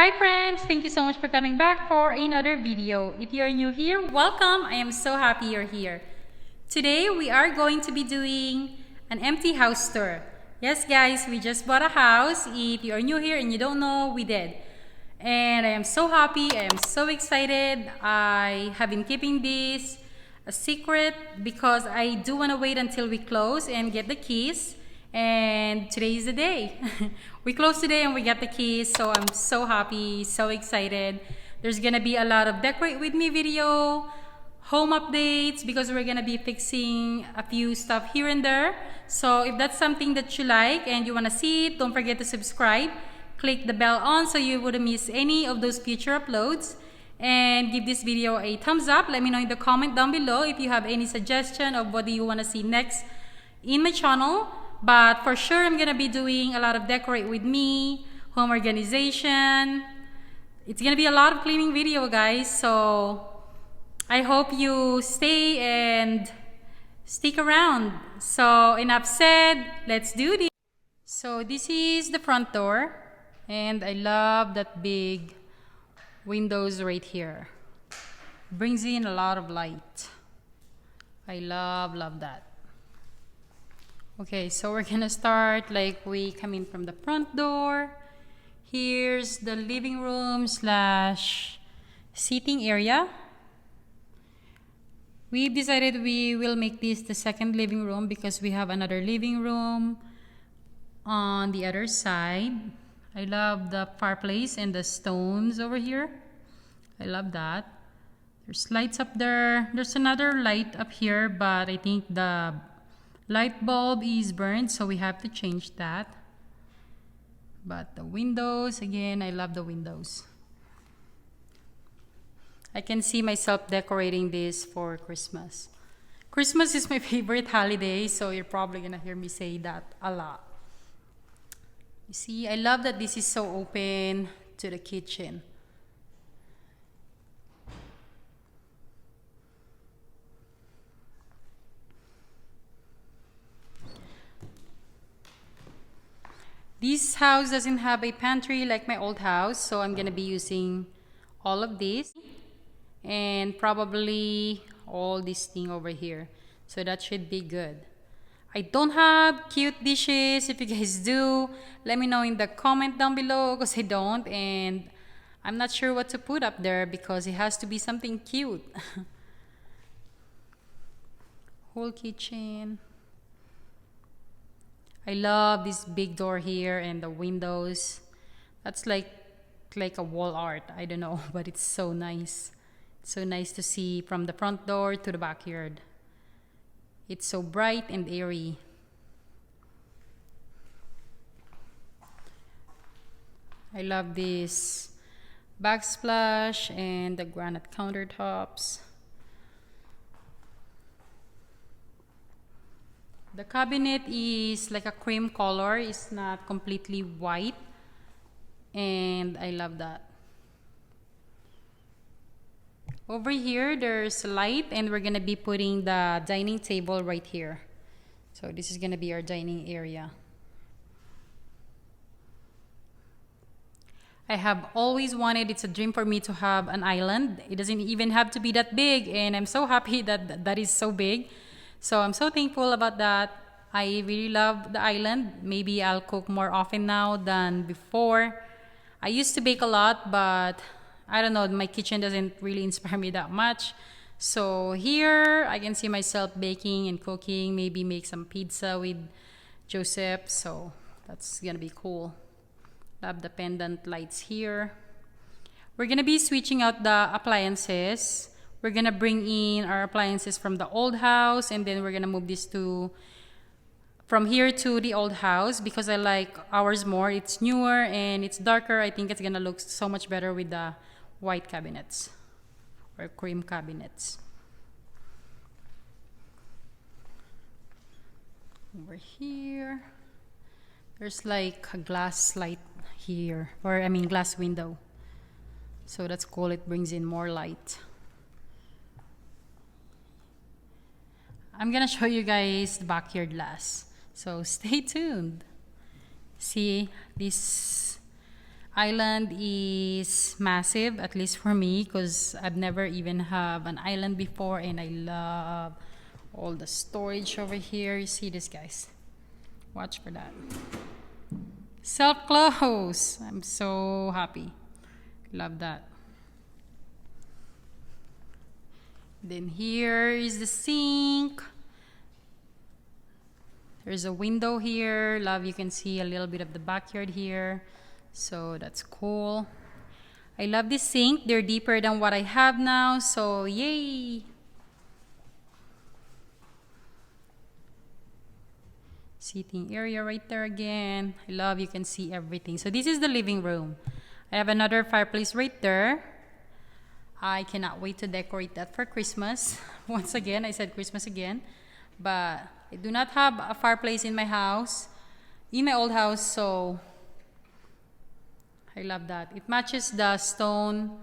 Hi friends, thank you so much for coming back for another video. If you're new here, welcome. I am so happy you're here. Today we are going to be doing an empty house tour. Yes guys, we just bought a house. If you are new here and you don't know, we did. And I am so happy, I am so excited. I have been keeping this a secret because I do want to wait until we close and get the keys. And today is the day. We close today and we get the keys, so I'm so happy, so excited. There's gonna be a lot of decorate with me video, home updates, because we're gonna be fixing a few stuff here and there. So if that's something that you like and you wanna see it, don't forget to subscribe. Click the bell on so you wouldn't miss any of those future uploads. And give this video a thumbs up. Let me know in the comment down below if you have any suggestion of what do you wanna see next in my channel. But for sure, I'm gonna be doing a lot of decorate with me, home organization. It's gonna be a lot of cleaning video, guys. So I hope you stay and stick around. So enough said, let's do this. So this is the front door, and I love that big windows right here. Brings in a lot of light. I love that. Okay, so we're gonna start like we come in from the front door. Here's the living room slash seating area. We've decided we will make this the second living room because we have another living room on the other side. I love the fireplace and the stones over here. I love that. There's lights up there. There's another light up here, but I think the light bulb is burned, so we have to change that. But the windows, again, I love the windows. I can see myself decorating this for Christmas. Christmas is my favorite holiday, so you're probably gonna hear me say that a lot. You see, I love that this is so open to the kitchen. This house doesn't have a pantry like my old house, so I'm gonna be using all of this and probably all this thing over here. So that should be good. I don't have cute dishes. If you guys do, let me know in the comment down below because I don't, and I'm not sure what to put up there because it has to be something cute. Whole kitchen. I love this big door here and the windows. That's like a wall art. I don't know, but it's so nice. It's so nice to see from the front door to the backyard. It's so bright and airy. I love this backsplash and the granite countertops. The cabinet is like a cream color. It's not completely white. And I love that. Over here, there's light and we're going to be putting the dining table right here. So this is going to be our dining area. I have always wanted, it's a dream for me to have an island. It doesn't even have to be that big, and I'm so happy that that is so big. So I'm so thankful about that. I really love the island. Maybe I'll cook more often now than before. I used to bake a lot, but I don't know, my kitchen doesn't really inspire me that much. So here I can see myself baking and cooking, maybe make some pizza with Joseph. So that's gonna be cool. Love the pendant lights here. We're gonna be switching out the appliances. We're gonna bring in our appliances from the old house, and then we're gonna move this from here to the old house because I like ours more. It's newer and it's darker. I think it's gonna look so much better with the white cabinets or cream cabinets. Over here, there's like a glass light here, or I mean glass window. So that's cool. It brings in more light. I'm gonna show you guys the backyard last, so stay tuned. See, this island is massive, at least for me, because I've never even have an island before, and I love all the storage over here. You see this, guys? Watch for that. Self-close. I'm so happy. Love that. Then here is the sink. There's a window here. Love, you can see a little bit of the backyard here. So that's cool. I love this sink. They're deeper than what I have now. So yay! Seating area right there again. I love, you can see everything. So this is the living room. I have another fireplace right there. I cannot wait to decorate that for Christmas. Once again, I said Christmas again. But I do not have a fireplace in my house, in my old house, so I love that. It matches the stone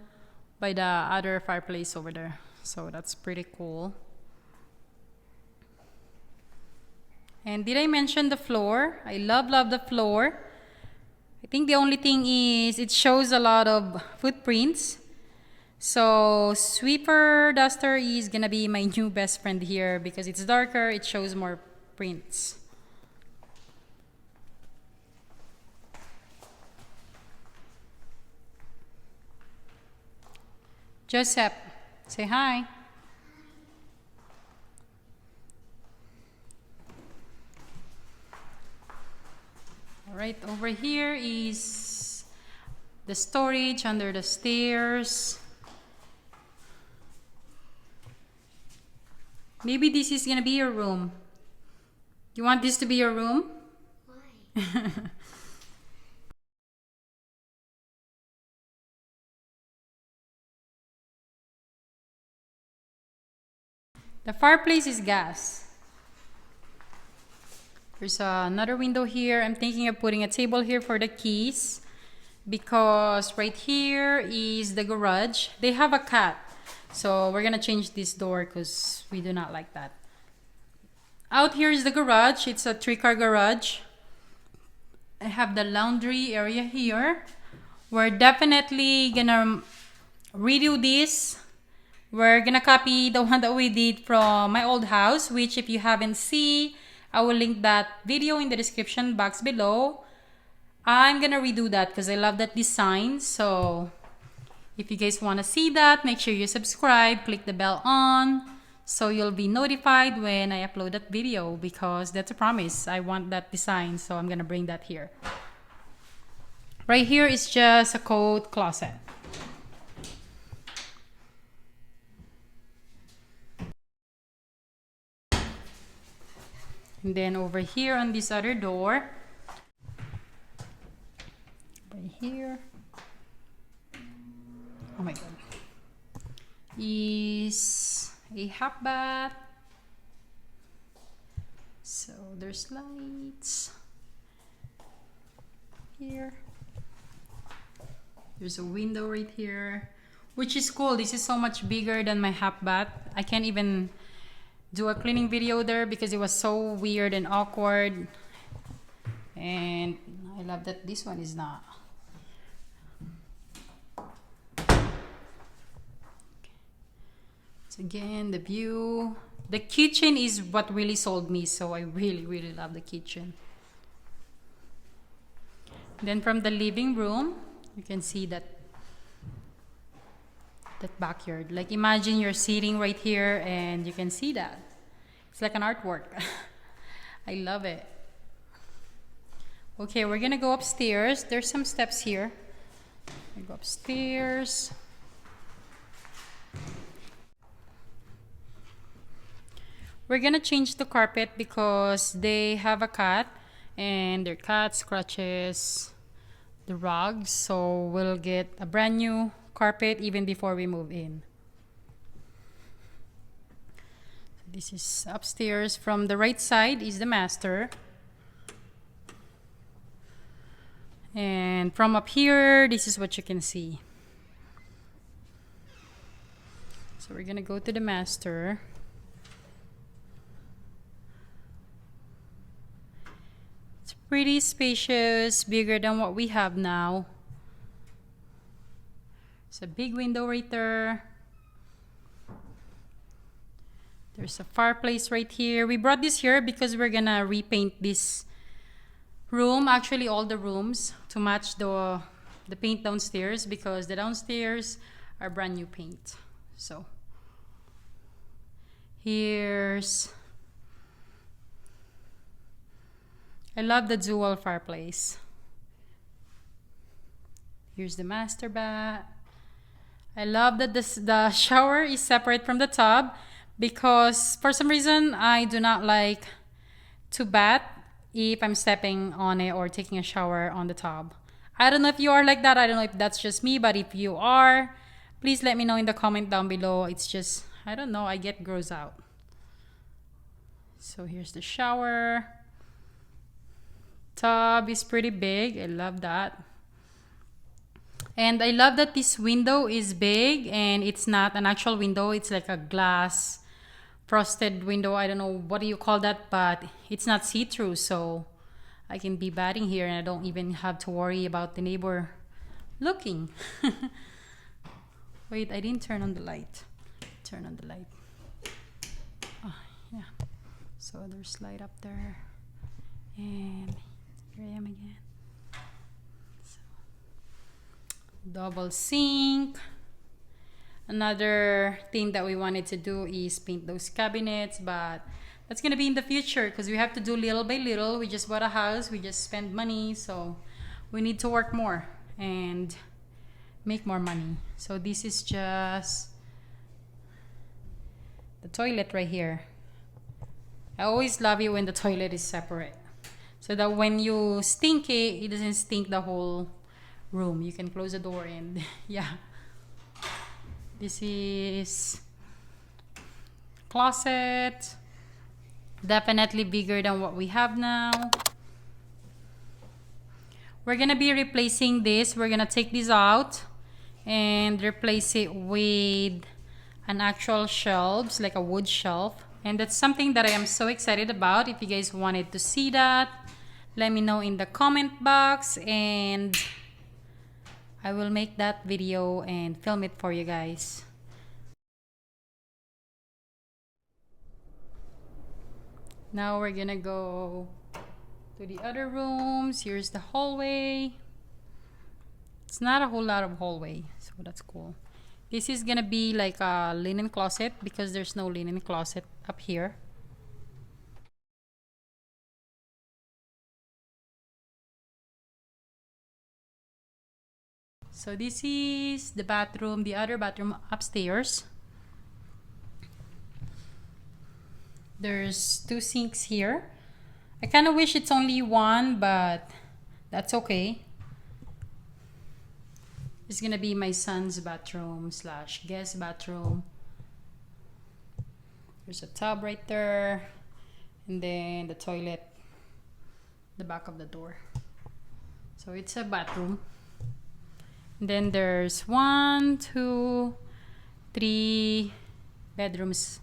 by the other fireplace over there. So that's pretty cool. And did I mention the floor? I love the floor. I think the only thing is it shows a lot of footprints. So sweeper duster is gonna be my new best friend here because it's darker, it shows more prints. Joseph, say hi. Right over here is the storage under the stairs. Maybe this is gonna be your room. You want this to be your room? Why? The fireplace is gas. There's another window here. I'm thinking of putting a table here for the keys because right here is the garage. They have a cat, so we're gonna change this door because we do not like that. Out here is the garage. It's a 3-car garage. I have the laundry area here. We're definitely gonna redo this. We're gonna copy the one that we did from my old house, which if you haven't seen, I will link that video in the description box below. I'm gonna redo that because I love that design. So if you guys want to see that, make sure you subscribe, click the bell on, so you'll be notified when I upload that video, because that's a promise. I want that design, so I'm gonna bring that here. Right here is just a coat closet. And then over here on this other door, right here, oh my god, is a half bath. So there's lights here. There's a window right here, which is cool. This is so much bigger than my half bath. I can't even do a cleaning video there because it was so weird and awkward. And I love that this one is not. So again, the view. The kitchen is what really sold me, so I really love the kitchen. Then from the living room, you can see that backyard. Like imagine you're sitting right here and you can see that. It's like an artwork. I love it. Okay, we're gonna go upstairs. There's some steps here. I go upstairs. We're gonna change the carpet because they have a cat and their cat scratches the rugs, so we'll get a brand new carpet even before we move in. This is upstairs. From the right side is the master, and from up here this is what you can see. So we're gonna go to the master. It's pretty spacious, bigger than what we have now. There's a big window right there. There's a fireplace right here. We brought this here because we're gonna repaint this room, actually all the rooms, to match the paint downstairs, because the downstairs are brand new paint. So here's, I love the dual fireplace. Here's the master bath. I love that the shower is separate from the tub, because for some reason I do not like to bath if I'm stepping on it or taking a shower on the tub. I don't know if you are like that. I don't know if that's just me, but if you are, please let me know in the comment down below. It's just, I don't know, I get grossed out. So here's the shower. Tub is pretty big. I love that. And I love that this window is big and it's not an actual window. It's like a glass frosted window. I don't know what do you call that, but it's not see-through, so I can be batting here and I don't even have to worry about the neighbor looking. Wait, I didn't turn on the light. Turn on the light. Oh, yeah. So there's light up there. And here I am again. Double sink. Another thing that we wanted to do is paint those cabinets, but that's gonna be in the future because we have to do little by little. We just bought a house, we just spent money, so we need to work more and make more money. So this is just the toilet right here. I always love it when the toilet is separate, so that when you stink it, it doesn't stink the whole room. You can close the door and yeah. This is closet, definitely bigger than what we have now. We're gonna be replacing this. We're gonna take this out and replace it with an actual shelves, like a wood shelf, and that's something that I am so excited about. If you guys wanted to see that, let me know in the comment box and I will make that video and film it for you guys. Now we're gonna go to the other rooms. Here's the hallway. It's not a whole lot of hallway, so that's cool. This is gonna be like a linen closet because there's no linen closet up here. So this is the bathroom, the other bathroom upstairs. There's two sinks here. I kind of wish it's only one, but that's okay. It's gonna be my son's bathroom slash guest bathroom. There's a tub right there, and then the toilet, the back of the door. So it's a bathroom. Then there's 1, 2, 3 bedrooms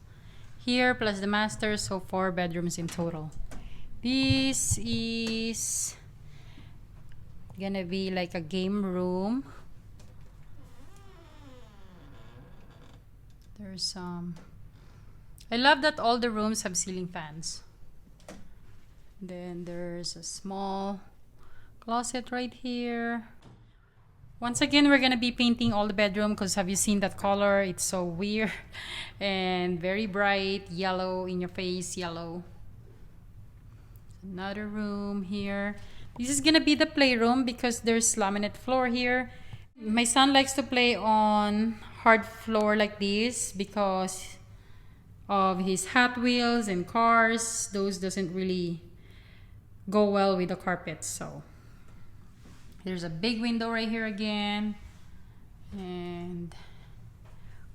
here plus the master, so 4 bedrooms in total. This is gonna be like a game room. There's I love that all the rooms have ceiling fans. Then there's a small closet right here. Once again, we're gonna be painting all the bedroom because have you seen that color? It's so weird and very bright yellow, in your face yellow. Another room here. This is gonna be the playroom because there's laminate floor here. My son likes to play on hard floor like this because of his Hot Wheels and cars. Those doesn't really go well with the carpets, so there's a big window right here again, and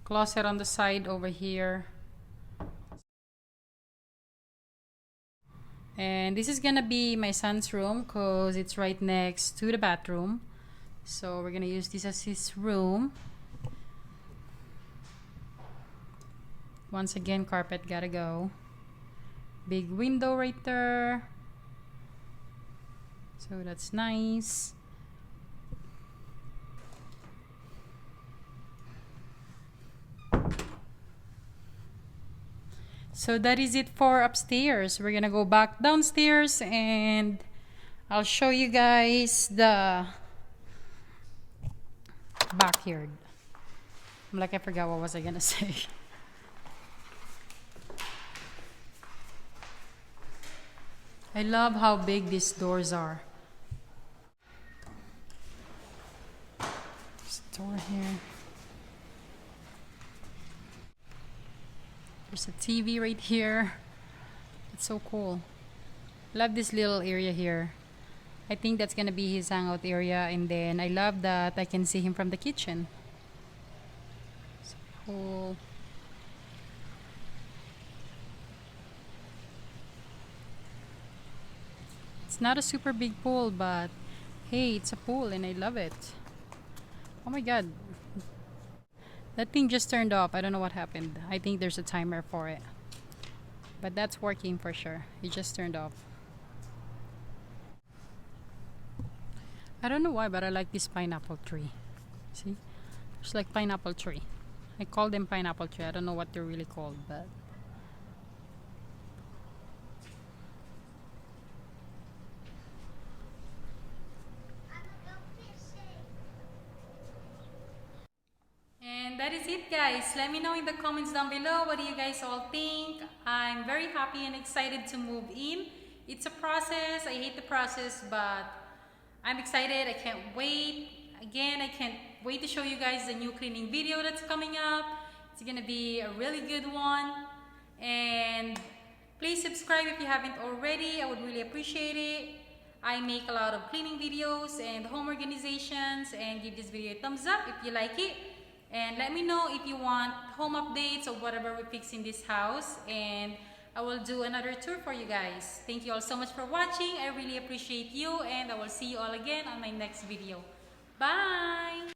closet on the side over here. And this is gonna be my son's room because it's right next to the bathroom, so we're gonna use this as his room. Once again, carpet gotta go. Big window right there, so that's nice. So that is it for upstairs. We're gonna go back downstairs and I'll show you guys the backyard. I'm like, I forgot what was I gonna say. I love how big these doors are. There's a door here. There's a TV right here. It's so cool. Love this little area here. I think that's gonna be his hangout area, and then I love that I can see him from the kitchen. So cool. It's not a super big pool, but hey, it's a pool and I love it. Oh my god. That thing just turned off. I don't know what happened. I think there's a timer for it. But that's working for sure. It just turned off. I don't know why, but I like this pineapple tree. See? It's like pineapple tree. I call them pineapple tree. I don't know what they're really called, but and that is it, guys. Let me know in the comments down below, what do you guys all think? I'm very happy and excited to move in. It's a process. I hate the process, but I'm excited. I can't wait. Again, I can't wait to show you guys the new cleaning video that's coming up. It's gonna be a really good one. And please subscribe if you haven't already. I would really appreciate it. I make a lot of cleaning videos and home organizations, and give this video a thumbs up if you like it. And let me know if you want home updates or whatever we fix in this house, and I will do another tour for you guys. Thank you all so much for watching. I really appreciate you, and I will see you all again on my next video. Bye!